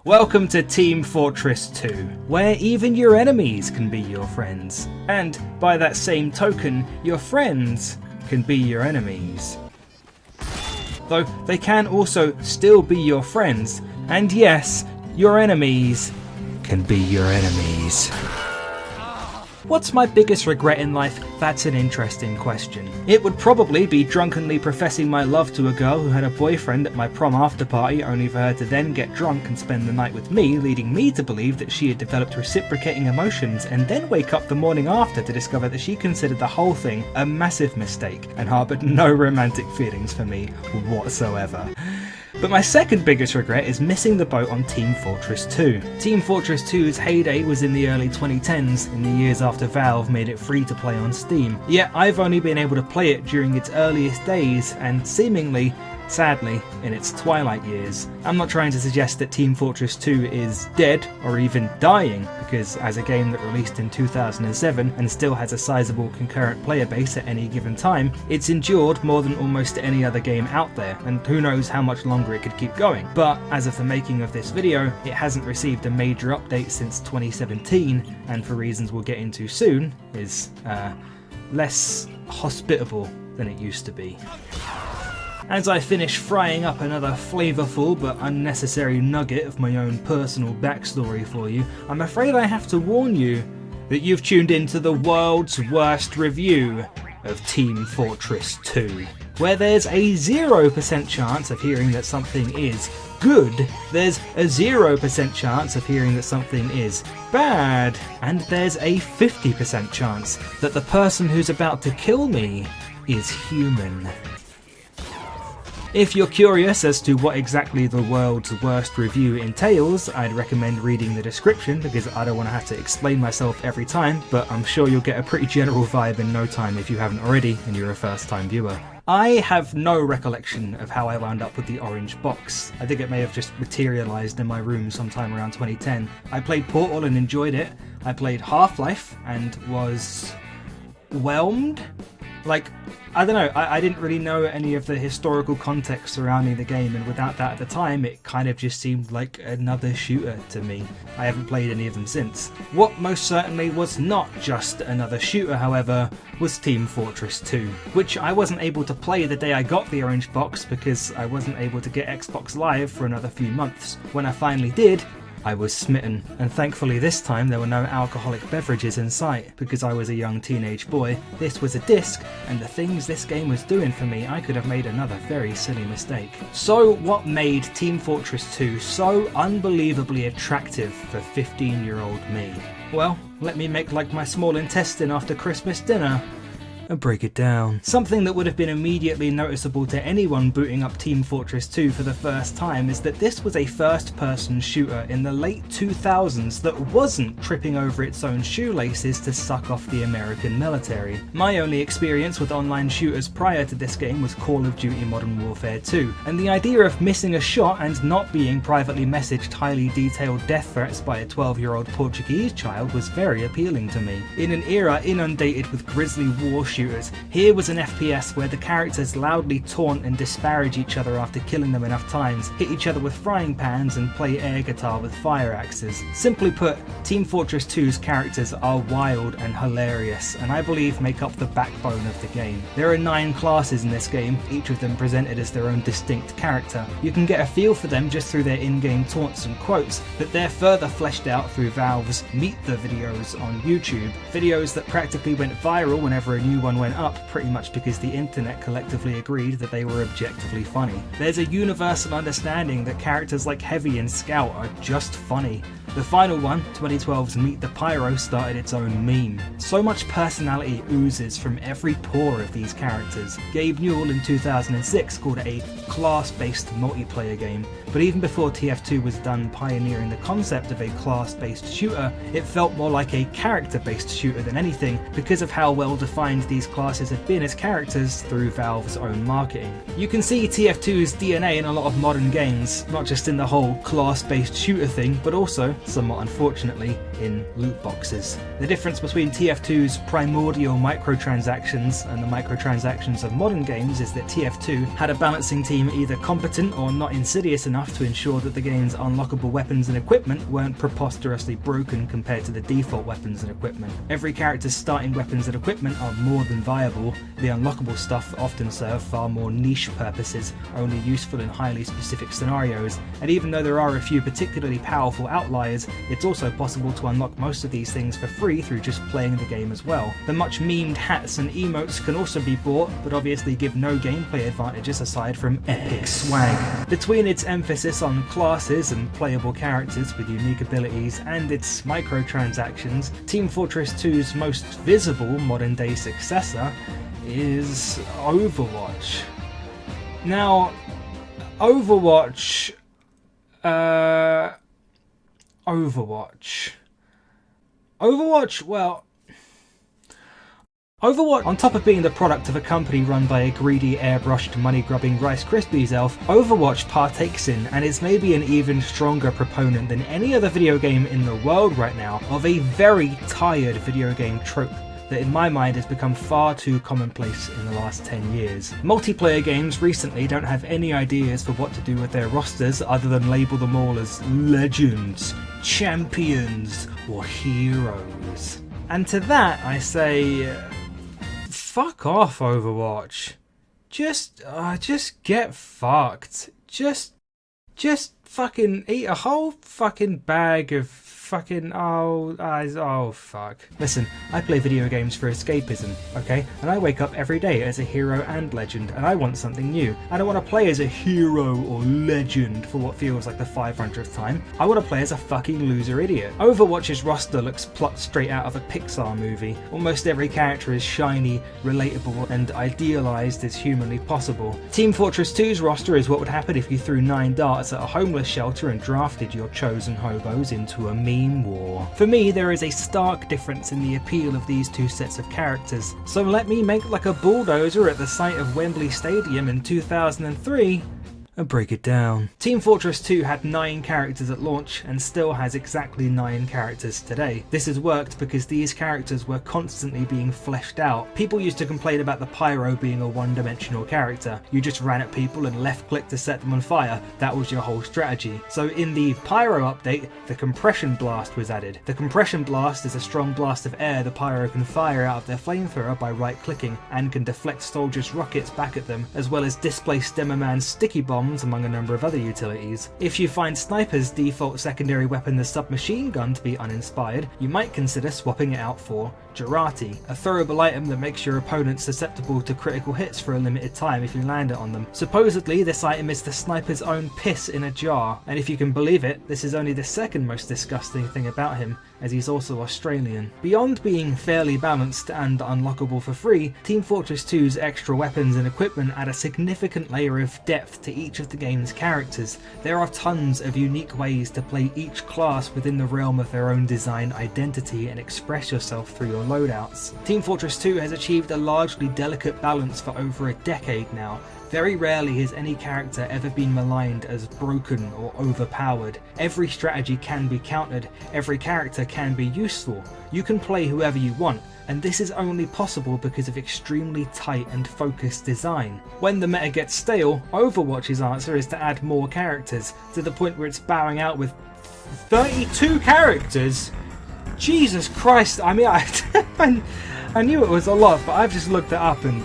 Welcome to Team Fortress 2, where even your enemies can be your friends. And by that same token, your friends can be your enemies. Though they can also still be your friends, and yes, your enemies can be your enemies. What's my biggest regret in life? That's an interesting question. It would probably be drunkenly professing my love to a girl who had a boyfriend at my prom after party, only for her to then get drunk and spend the night with me, leading me to believe that she had developed reciprocating emotions, and then wake up the morning after to discover that she considered the whole thing a massive mistake and harboured no romantic feelings for me whatsoever. But my second biggest regret is missing the boat on Team Fortress 2. Team Fortress 2's heyday was in the early 2010s, in the years after Valve made it free to play on Steam. Yet I've only been able to play it during its earliest days, and seemingly, sadly, in its twilight years. I'm not trying to suggest that Team Fortress 2 is dead or even dying, because as a game that released in 2007 and still has a sizable concurrent player base at any given time, it's endured more than almost any other game out there, and who knows how much longer it could keep going. But as of the making of this video, it hasn't received a major update since 2017, and for reasons we'll get into soon, is less hospitable than it used to be. As I finish frying up another flavourful but unnecessary nugget of my own personal backstory for you, I'm afraid I have to warn you that you've tuned into the world's worst review of Team Fortress 2. Where there's a 0% chance of hearing that something is good, there's a 0% chance of hearing that something is bad, and there's a 50% chance that the person who's about to kill me is human. If you're curious as to what exactly the world's worst review entails, I'd recommend reading the description, because I don't want to have to explain myself every time, but I'm sure you'll get a pretty general vibe in no time if you haven't already and you're a first time viewer. I have no recollection of how I wound up with the orange box. I think it may have just materialised in my room sometime around 2010. I played Portal and enjoyed it. I played Half-Life and was whelmed. I don't know, I didn't really know any of the historical context surrounding the game, and without that at the time, it kind of just seemed like another shooter to me. I haven't played any of them since. What most certainly was not just another shooter, however, was Team Fortress 2, which I wasn't able to play the day I got the orange box because I wasn't able to get Xbox Live for another few months. When I finally did, I was smitten, and thankfully this time there were no alcoholic beverages in sight. Because I was a young teenage boy, this was a disc, and the things this game was doing for me, I could have made another very silly mistake. So what made Team Fortress 2 so unbelievably attractive for 15-year-old me? Well, let me make like my small intestine after Christmas dinner and break it down. Something that would have been immediately noticeable to anyone booting up Team Fortress 2 for the first time is that this was a first-person shooter in the late 2000s that wasn't tripping over its own shoelaces to suck off the American military. My only experience with online shooters prior to this game was Call of Duty Modern Warfare 2, and the idea of missing a shot and not being privately messaged highly detailed death threats by a 12-year-old Portuguese child was very appealing to me. In an era inundated with grisly war shooters, here was an FPS where the characters loudly taunt and disparage each other after killing them enough times, hit each other with frying pans and play air guitar with fire axes. Simply put, Team Fortress 2's characters are wild and hilarious, and I believe make up the backbone of the game. There are 9 classes in this game, each of them presented as their own distinct character. You can get a feel for them just through their in-game taunts and quotes, but they're further fleshed out through Valve's Meet the videos on YouTube, videos that practically went viral whenever a new one went up, pretty much because the internet collectively agreed that they were objectively funny. There's a universal understanding that characters like Heavy and Scout are just funny. The final one, 2012's Meet the Pyro, started its own meme. So much personality oozes from every pore of these characters. Gabe Newell in 2006 called it a class-based multiplayer game, but even before TF2 was done pioneering the concept of a class-based shooter, it felt more like a character-based shooter than anything because of how well defined these classes have been as characters through Valve's own marketing. You can see TF2's DNA in a lot of modern games, not just in the whole class-based shooter thing, but also somewhat unfortunately, in loot boxes. The difference between TF2's primordial microtransactions and the microtransactions of modern games is that TF2 had a balancing team either competent or not insidious enough to ensure that the game's unlockable weapons and equipment weren't preposterously broken compared to the default weapons and equipment. Every character's starting weapons and equipment are more than viable. The unlockable stuff often serve far more niche purposes, only useful in highly specific scenarios, and even though there are a few particularly powerful outliers, it's also possible to unlock most of these things for free through just playing the game as well. The much memed hats and emotes can also be bought, but obviously give no gameplay advantages aside from epic swag. Between its emphasis on classes and playable characters with unique abilities and its microtransactions, Team Fortress 2's most visible modern day successor is Overwatch. Now, Overwatch, well, Overwatch, on top of being the product of a company run by a greedy, airbrushed, money-grubbing Rice Krispies elf, Overwatch partakes in, and is maybe an even stronger proponent than any other video game in the world right now, of a very tired video game trope that in my mind has become far too commonplace in the last 10 years. Multiplayer games recently don't have any ideas for what to do with their rosters other than label them all as legends, champions, or heroes. And to that I say, fuck off, Overwatch. Just get fucked. Just fucking eat a whole fucking bag of fucking oh fuck. Listen, I play video games for escapism, okay? And I wake up every day as a hero and legend, and I want something new. I don't want to play as a hero or legend for what feels like the 500th time. I want to play as a fucking loser idiot. Overwatch's roster looks plucked straight out of a Pixar movie. Almost every character is shiny, relatable, and idealized as humanly possible. Team Fortress 2's roster is what would happen if you threw 9 darts at a homeless shelter and drafted your chosen hobos into a meme war. For me, there is a stark difference in the appeal of these two sets of characters, so let me make like a bulldozer at the site of Wembley Stadium in 2003 and break it down. Team Fortress 2 had 9 characters at launch and still has exactly 9 characters today. This has worked because these characters were constantly being fleshed out. People used to complain about the Pyro being a one-dimensional character. You just ran at people and left-click to set them on fire. That was your whole strategy. So in the Pyro update, the Compression Blast was added. The Compression Blast is a strong blast of air the Pyro can fire out of their flamethrower by right-clicking and can deflect soldiers' rockets back at them, as well as displace Stemmerman's sticky bomb among a number of other utilities. If you find Sniper's default secondary weapon, the submachine gun, to be uninspired, you might consider swapping it out for Girati, a throwable item that makes your opponent susceptible to critical hits for a limited time if you land it on them. Supposedly, this item is the Sniper's own piss in a jar, and if you can believe it, this is only the second most disgusting thing about him, as he's also Australian. Beyond being fairly balanced and unlockable for free, Team Fortress 2's extra weapons and equipment add a significant layer of depth to each of the game's characters. There are tons of unique ways to play each class within the realm of their own design identity and express yourself through your loadouts. Team Fortress 2 has achieved a largely delicate balance for over a decade now. Very rarely has any character ever been maligned as broken or overpowered. Every strategy can be countered, every character can be useful. You can play whoever you want, and this is only possible because of extremely tight and focused design. When the meta gets stale, Overwatch's answer is to add more characters, to the point where it's bowing out with 32 characters? Jesus Christ, I mean, I knew it was a lot, but I've just looked it up and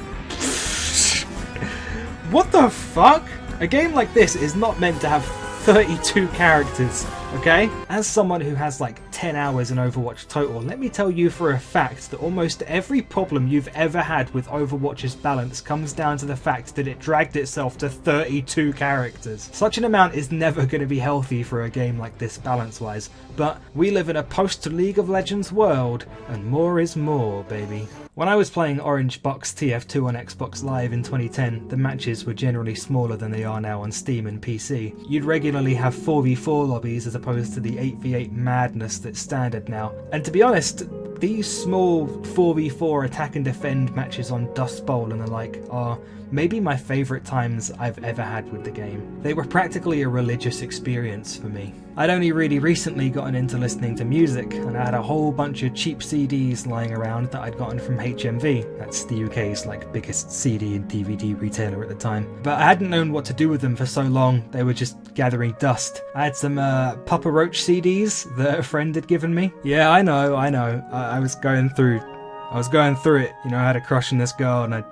what the fuck? A game like this is not meant to have 32 characters, okay? As someone who has like 10 hours in Overwatch total, let me tell you for a fact that almost every problem you've ever had with Overwatch's balance comes down to the fact that it dragged itself to 32 characters. Such an amount is never going to be healthy for a game like this balance-wise, but we live in a post-League of Legends world, and more is more, baby. When I was playing Orange Box TF2 on Xbox Live in 2010, the matches were generally smaller than they are now on Steam and PC. You'd regularly have 4v4 lobbies as opposed to the 8v8 madness that's standard now. And to be honest, these small 4v4 attack and defend matches on Dust Bowl and the like are maybe my favourite times I've ever had with the game. They were practically a religious experience for me. I'd only really recently gotten into listening to music, and I had a whole bunch of cheap CDs lying around that I'd gotten from HMV. That's the UK's biggest CD and DVD retailer at the time. But I hadn't known what to do with them for so long, they were just gathering dust. I had some Papa Roach CDs that a friend had given me. Yeah, I know. I was going through it. You know, I had a crush on this girl, and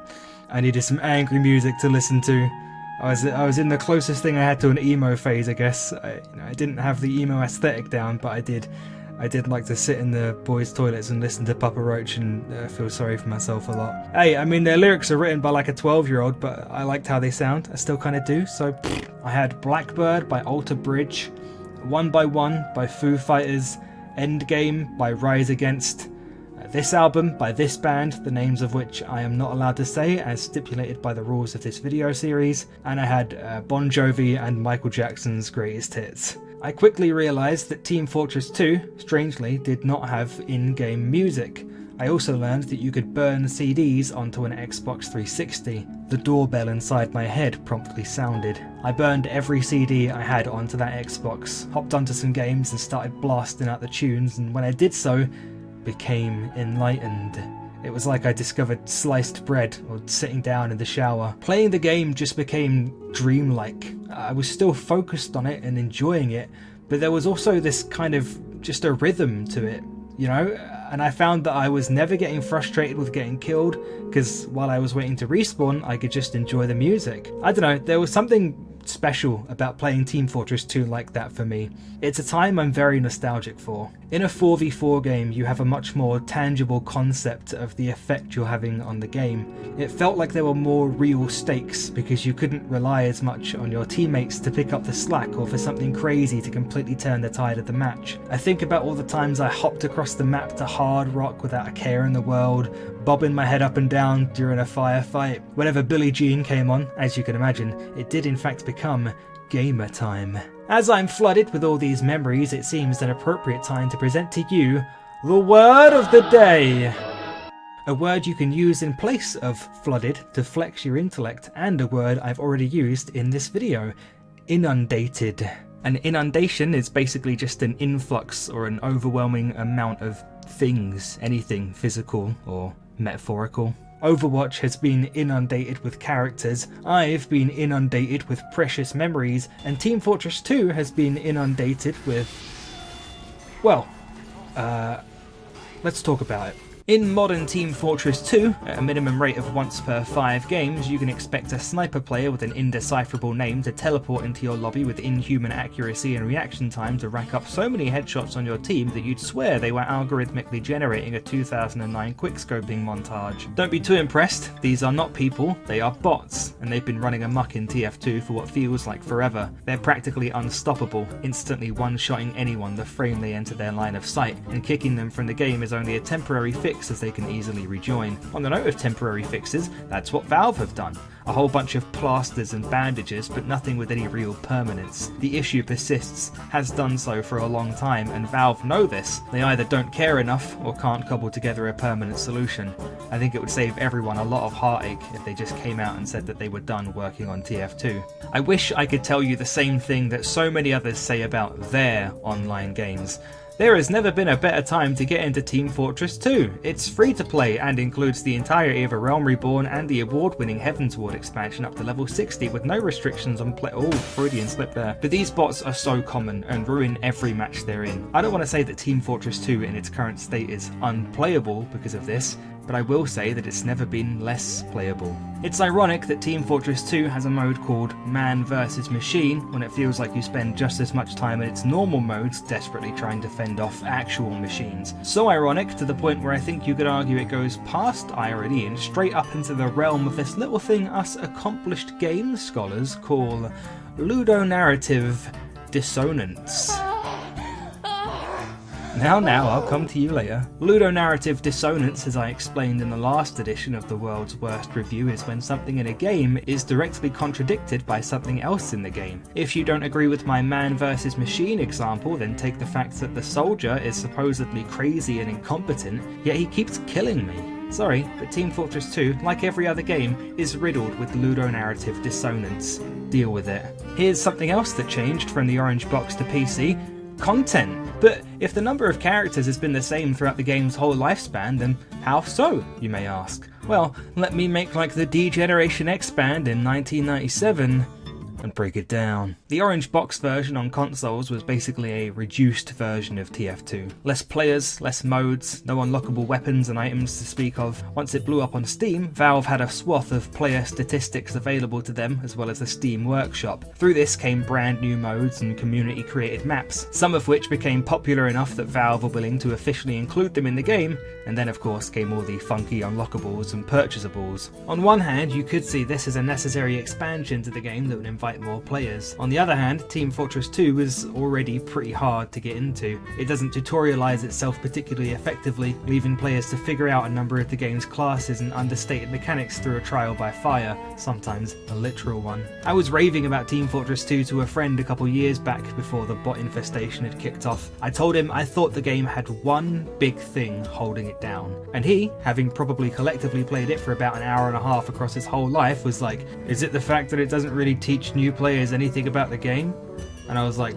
I needed some angry music to listen to. I was in the closest thing I had to an emo phase, I guess. I didn't have the emo aesthetic down, but I did like to sit in the boys' toilets and listen to Papa Roach and feel sorry for myself a lot. Hey, I mean, their lyrics are written by a 12-year-old, but I liked how they sound. I still kind of do. So I had Blackbird by Alter Bridge, One by One by Foo Fighters, Endgame by Rise Against, this album by this band, the names of which I am not allowed to say as stipulated by the rules of this video series, and I had Bon Jovi and Michael Jackson's Greatest Hits. I quickly realised that Team Fortress 2, strangely, did not have in-game music. I also learned that you could burn CDs onto an Xbox 360. The doorbell inside my head promptly sounded. I burned every CD I had onto that Xbox, hopped onto some games and started blasting out the tunes, and when I did so, became enlightened. It was like I discovered sliced bread or sitting down in the shower. Playing the game just became dreamlike. I was still focused on it and enjoying it, but there was also this kind of just a rhythm to it, you know? And I found that I was never getting frustrated with getting killed, because while I was waiting to respawn, I could just enjoy the music. I don't know, there was something special about playing Team Fortress 2 like that for me. It's a time I'm very nostalgic for. In a 4v4 game, you have a much more tangible concept of the effect you're having on the game. It felt like there were more real stakes because you couldn't rely as much on your teammates to pick up the slack or for something crazy to completely turn the tide of the match. I think about all the times I hopped across the map to hard rock without a care in the world, bobbing my head up and down during a firefight. Whenever Billie Jean came on, as you can imagine, it did in fact become gamer time. As I'm flooded with all these memories, it seems an appropriate time to present to you the word of the day. A word you can use in place of flooded to flex your intellect, and a word I've already used in this video: inundated. An inundation is basically just an influx or an overwhelming amount of things, anything physical or metaphorical. Overwatch has been inundated with characters, I've been inundated with precious memories, and Team Fortress 2 has been inundated with... well, let's talk about it. In modern Team Fortress 2, at a minimum rate of once per 5 games, you can expect a sniper player with an indecipherable name to teleport into your lobby with inhuman accuracy and reaction time to rack up so many headshots on your team that you'd swear they were algorithmically generating a 2009 quickscoping montage. Don't be too impressed, these are not people, they are bots, and they've been running amok in TF2 for what feels like forever. They're practically unstoppable, instantly one-shotting anyone the frame they enter their line of sight, and kicking them from the game is only a temporary fix as they can easily rejoin. On the note of temporary fixes, that's what Valve have done. A whole bunch of plasters and bandages, but nothing with any real permanence. The issue persists, has done so for a long time, and Valve know this. They either don't care enough or can't cobble together a permanent solution. I think it would save everyone a lot of heartache if they just came out and said that they were done working on TF2. I wish I could tell you the same thing that so many others say about their online games. There has never been a better time to get into Team Fortress 2. It's free to play and includes the entirety of A Realm Reborn and the award-winning Heavensward expansion up to level 60 with no restrictions on play. Oh, Freudian slip there. But these bots are so common and ruin every match they're in. I don't want to say that Team Fortress 2 in its current state is unplayable because of this, but I will say that it's never been less playable. It's ironic that Team Fortress 2 has a mode called Man vs Machine when it feels like you spend just as much time in its normal modes desperately trying to fend off actual machines. So ironic to the point where I think you could argue it goes past irony and straight up into the realm of this little thing us accomplished games scholars call ludonarrative dissonance. Now, I'll come to you later. Ludonarrative dissonance, as I explained in the last edition of the World's Worst Review, is when something in a game is directly contradicted by something else in the game. If you don't agree with my Man vs Machine example, then take the fact that the soldier is supposedly crazy and incompetent, yet he keeps killing me. Sorry, but Team Fortress 2, like every other game, is riddled with ludonarrative dissonance. Deal with it. Here's something else that changed from the orange box to PC. Content. But if the number of characters has been the same throughout the game's whole lifespan, then how so, you may ask? Well, let me make like the D-Generation X band in 1997 and break it down. The orange box version on consoles was basically a reduced version of TF2. Less players, less modes, no unlockable weapons and items to speak of. Once it blew up on Steam, Valve had a swath of player statistics available to them, as well as the Steam Workshop. Through this came brand new modes and community created maps, some of which became popular enough that Valve were willing to officially include them in the game, and then of course came all the funky unlockables and purchasables. On one hand, you could see this as a necessary expansion to the game that would invite more players. On the other hand, Team Fortress 2 was already pretty hard to get into. It doesn't tutorialize itself particularly effectively, leaving players to figure out a number of the game's classes and understated mechanics through a trial by fire, sometimes a literal one. I was raving about Team Fortress 2 to a friend a couple years back before the bot infestation had kicked off. I told him I thought the game had one big thing holding it down, and he, having probably collectively played it for about an hour and a half across his whole life, was like, is it the fact that it doesn't really teach new players anything about the game? And I was like,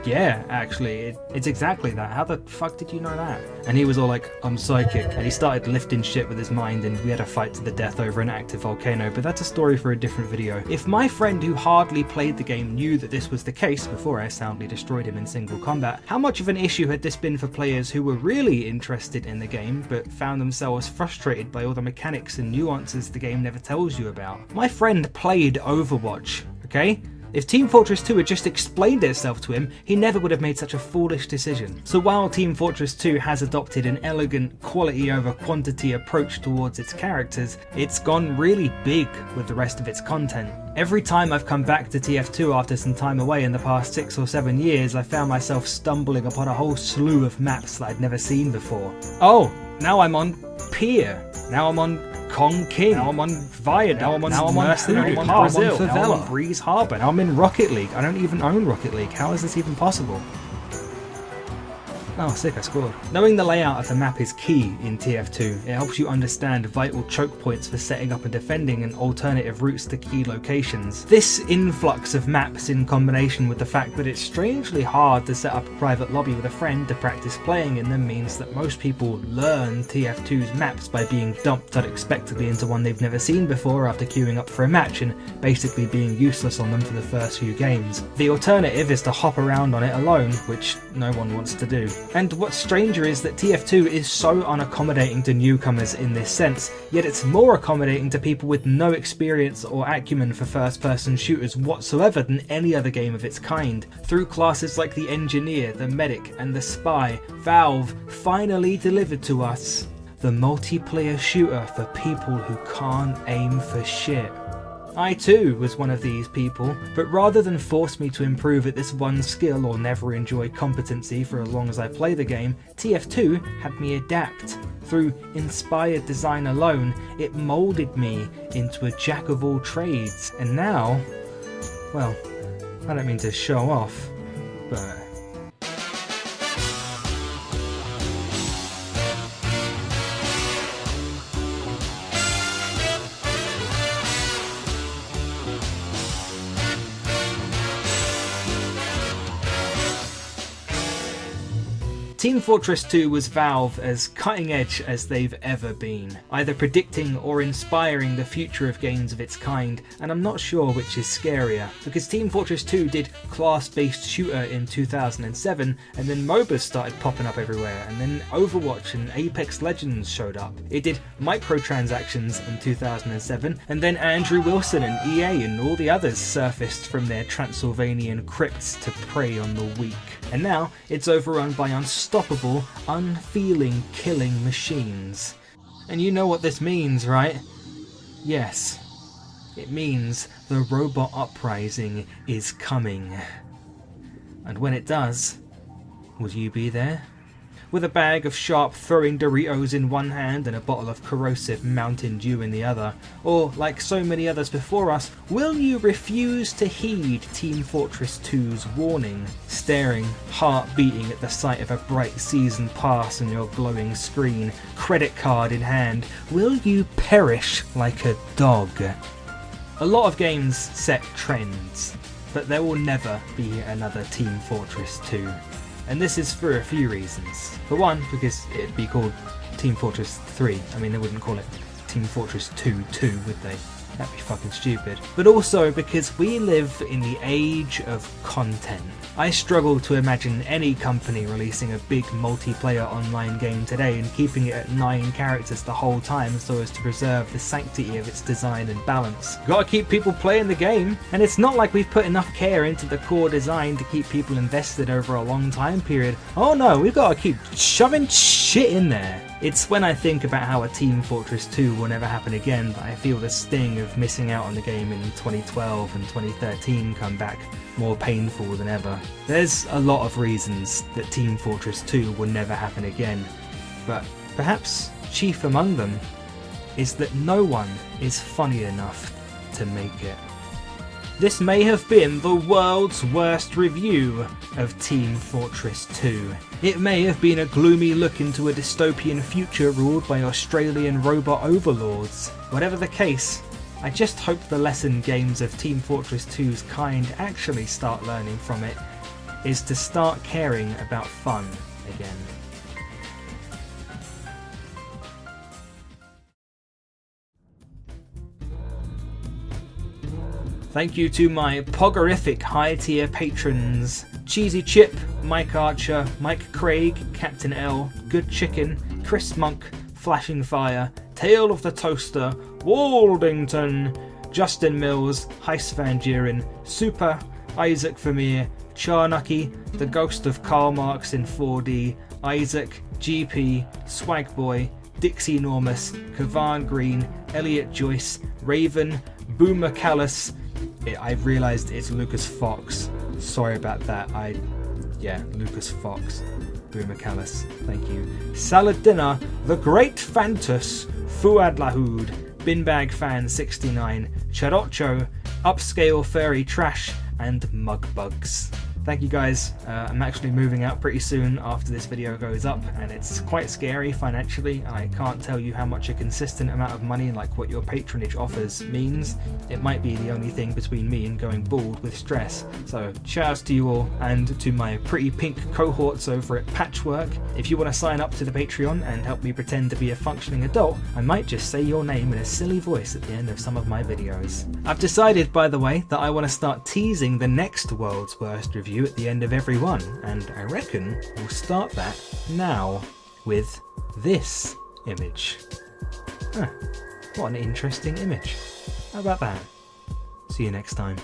yeah, actually, it's exactly that. How the fuck did you know that? And he was all like, I'm psychic. And he started lifting shit with his mind, and we had a fight to the death over an active volcano, but that's a story for a different video. If my friend who hardly played the game knew that this was the case before I soundly destroyed him in single combat, how much of an issue had this been for players who were really interested in the game, but found themselves frustrated by all the mechanics and nuances the game never tells you about? My friend played Overwatch, okay? If Team Fortress 2 had just explained itself to him, he never would have made such a foolish decision. So while Team Fortress 2 has adopted an elegant quality over quantity approach towards its characters, it's gone really big with the rest of its content. Every time I've come back to TF2 after some time away in the past 6 or 7 years, I found myself stumbling upon a whole slew of maps that I'd never seen before. Oh, now I'm on Pier. Now I'm on Kong King. Now I'm on Viaduct. Now I'm on Mercenary. Now I'm on Brazil. Now I'm on Breeze Harbour. Now I'm in Rocket League. I don't even own Rocket League. How is this even possible? Oh, sick, I scored. Knowing the layout of the map is key in TF2. It helps you understand vital choke points for setting up and defending and alternative routes to key locations. This influx of maps in combination with the fact that it's strangely hard to set up a private lobby with a friend to practice playing in them means that most people learn TF2's maps by being dumped unexpectedly into one they've never seen before after queuing up for a match and basically being useless on them for the first few games. The alternative is to hop around on it alone, which no one wants to do. And what's stranger is that TF2 is so unaccommodating to newcomers in this sense, yet it's more accommodating to people with no experience or acumen for first-person shooters whatsoever than any other game of its kind. Through classes like the Engineer, the Medic, and the Spy, Valve finally delivered to us the multiplayer shooter for people who can't aim for shit. I too was one of these people, but rather than force me to improve at this one skill or never enjoy competency for as long as I play the game, TF2 had me adapt. Through inspired design alone, it moulded me into a jack of all trades, and now, well, I don't mean to show off, but Team Fortress 2 was Valve as cutting edge as they've ever been, either predicting or inspiring the future of games of its kind, and I'm not sure which is scarier, because Team Fortress 2 did class-based shooter in 2007, and then MOBAs started popping up everywhere, and then Overwatch and Apex Legends showed up. It did microtransactions in 2007, and then Andrew Wilson and EA and all the others surfaced from their Transylvanian crypts to prey on the weak. And now it's overrun by unstoppable, unfeeling killing machines. And you know what this means, right? Yes, it means the robot uprising is coming. And when it does, will you be there? with a bag of sharp throwing Doritos in one hand and a bottle of corrosive Mountain Dew in the other? Or, like so many others before us, will you refuse to heed Team Fortress 2's warning, staring, heart beating at the sight of a bright season pass on your glowing screen, credit card in hand? Will you perish like a dog? A lot of games set trends, but there will never be another Team Fortress 2. And this is for a few reasons. For one, because it'd be called Team Fortress 3. I mean, they wouldn't call it Team Fortress 2 2, would they? That'd be fucking stupid. But also because we live in the age of content. I struggle to imagine any company releasing a big multiplayer online game today and keeping it at 9 characters the whole time so as to preserve the sanctity of its design and balance. Gotta keep people playing the game, and it's not like we've put enough care into the core design to keep people invested over a long time period. Oh no, we've gotta keep shoving shit in there. It's when I think about how a Team Fortress 2 will never happen again that I feel the sting of missing out on the game in 2012 and 2013 come back more painful than ever. There's a lot of reasons that Team Fortress 2 will never happen again, but perhaps chief among them is that no one is funny enough to make it. This may have been the world's worst review of Team Fortress 2. It may have been a gloomy look into a dystopian future ruled by Australian robot overlords. Whatever the case, I just hope the lesson games of Team Fortress 2's kind actually start learning from it is to start caring about fun again. Thank you to my poggerific high tier patrons: Cheesy Chip, Mike Archer, Mike Craig, Captain L, Good Chicken, Chris Monk, Flashing Fire, Tale of the Toaster, Waldington, Justin Mills, Heist Van Duren, Super, Isaac Vermeer, Charnucky, The Ghost of Karl Marx in 4D, Isaac, GP, Swagboy, Dixie Enormous, Kavan Green, Elliot Joyce, Raven, Boomer Callis. I've realised it's Lucas Fox. Sorry about that. Lucas Fox. Boomer Callis. Thank you. Salad Dinner, The Great Fantus, Fuad Lahoud, Binbag Fan 69, Charocho, Upscale Furry Trash, and Mugbugs. Thank you guys. I'm actually moving out pretty soon after this video goes up, and it's quite scary financially. I can't tell you how much a consistent amount of money like what your patronage offers means. It might be the only thing between me and going bald with stress. So shouts to you all, and to my pretty pink cohorts over at Patchwork. If you want to sign up to the Patreon and help me pretend to be a functioning adult, I might just say your name in a silly voice at the end of some of my videos. I've decided, by the way, that I want to start teasing the next World's Worst review at the end of every one, and I reckon we'll start that now with this image. What an interesting image. How about that? See you next time.